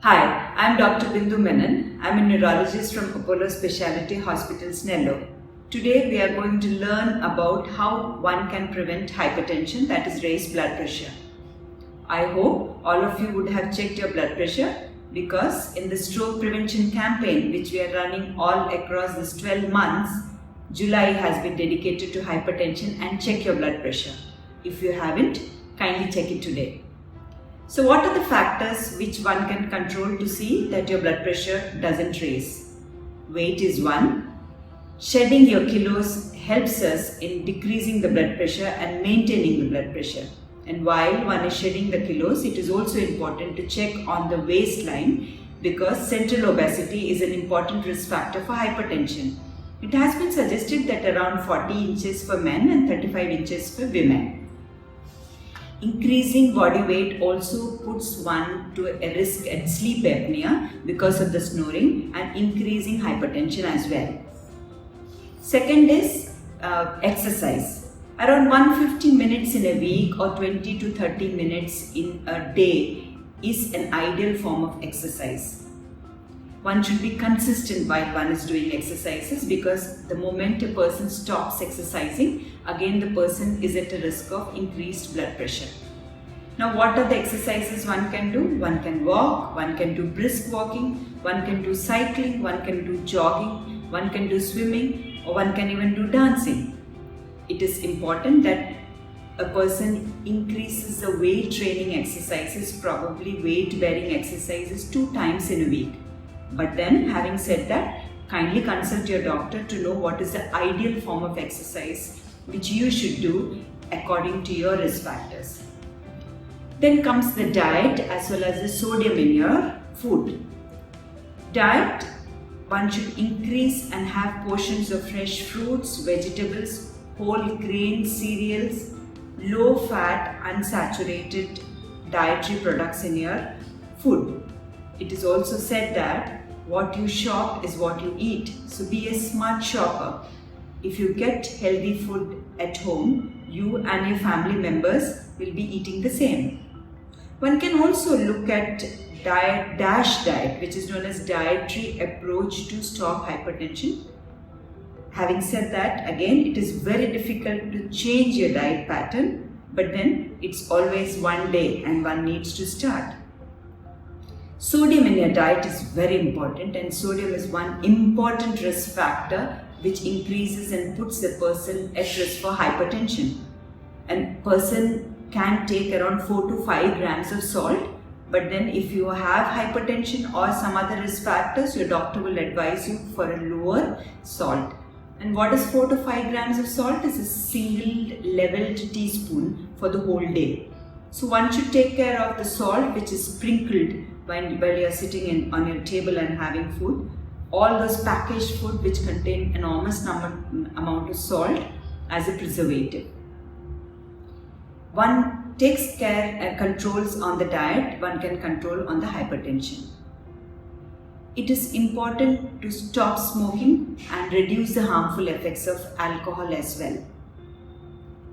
Hi, I'm Dr. Bindu Menon. I'm a neurologist from Apollo Specialty Hospitals, Nellore. Today we are going to learn about how one can prevent hypertension, that is raised blood pressure. I hope all of you would have checked your blood pressure because in the stroke prevention campaign which we are running all across this 12 months, July has been dedicated to hypertension and check your blood pressure. If you haven't, kindly check it today. So what are the factors which one can control to see that your blood pressure doesn't raise? Weight is one. Shedding your kilos helps us in decreasing the blood pressure and maintaining the blood pressure. And while one is shedding the kilos, it is also important to check on the waistline because central obesity is an important risk factor for hypertension. It has been suggested that around 40 inches for men and 35 inches for women. Increasing body weight also puts one to a risk at sleep apnea because of the snoring and increasing hypertension as well. Second is exercise. Around 150 minutes in a week or 20 to 30 minutes in a day is an ideal form of exercise. One should be consistent while one is doing exercises because the moment a person stops exercising, again the person is at a risk of increased blood pressure. Now what are the exercises one can do? One can walk, one can do brisk walking, one can do cycling, one can do jogging, one can do swimming, or one can even do dancing. It is important that a person increases the weight training exercises, probably weight bearing exercises 2 times in a week. But then, having said that, kindly consult your doctor to know what is the ideal form of exercise which you should do according to your risk factors. Then comes the diet as well as the sodium in your food. Diet, one should increase and have portions of fresh fruits, vegetables, whole grain cereals, low fat, unsaturated dietary products in your food. It is also said that what you shop is what you eat. So be a smart shopper. If you get healthy food at home, you and your family members will be eating the same. One can also look at DASH diet, which is known as dietary approach to stop hypertension. Having said that, again, it is very difficult to change your diet pattern, but then it's always one day and one needs to start. Sodium in your diet is very important, and sodium is one important risk factor which increases and puts the person at risk for hypertension. And person can take around 4 to 5 grams of salt, but then if you have hypertension or some other risk factors, your doctor will advise you for a lower salt. And what is 4 to 5 grams of salt? Is a single leveled teaspoon for the whole day. So one should take care of the salt which is sprinkled while you are sitting on your table and having food. All those packaged food which contain enormous amount of salt as a preservative. One takes care and controls on the diet, one can control on the hypertension. It is important to stop smoking and reduce the harmful effects of alcohol as well.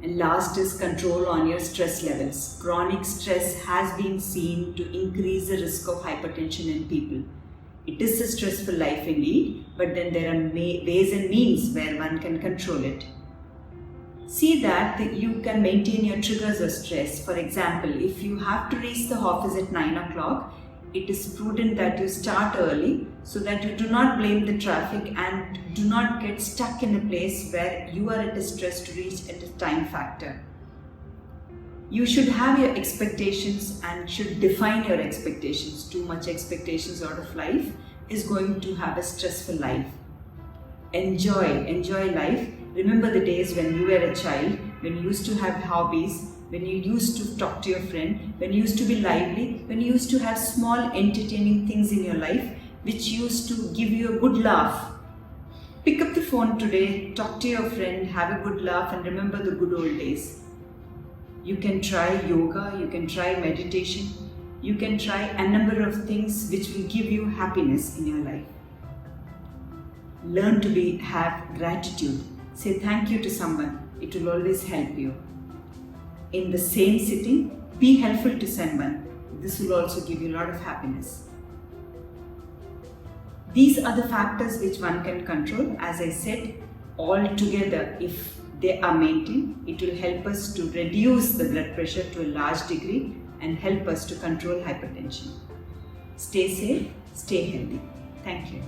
And last is control on your stress levels. Chronic stress has been seen to increase the risk of hypertension in people. It is a stressful life indeed, but then there are ways and means where one can control it. See that you can maintain your triggers of stress. For example, if you have to reach the office at 9 o'clock, it is prudent that you start early so that you do not blame the traffic and do not get stuck in a place where you are at a stress to reach at a time factor. You should have your expectations and should define your expectations. Too much expectations out of life is going to have a stressful life. Enjoy life. Remember the days when you were a child, when you used to have hobbies, when you used to talk to your friend, when you used to be lively, when you used to have small entertaining things in your life which used to give you a good laugh. Pick up the phone today, talk to your friend, have a good laugh and remember the good old days. You can try yoga, you can try meditation, you can try a number of things which will give you happiness in your life. Learn to have gratitude. Say thank you to someone. It will always help you. In the same sitting, be helpful to someone. This will also give you a lot of happiness. These are the factors which one can control. As I said, all together, if they are maintained, it will help us to reduce the blood pressure to a large degree and help us to control hypertension. Stay safe, stay healthy. Thank you.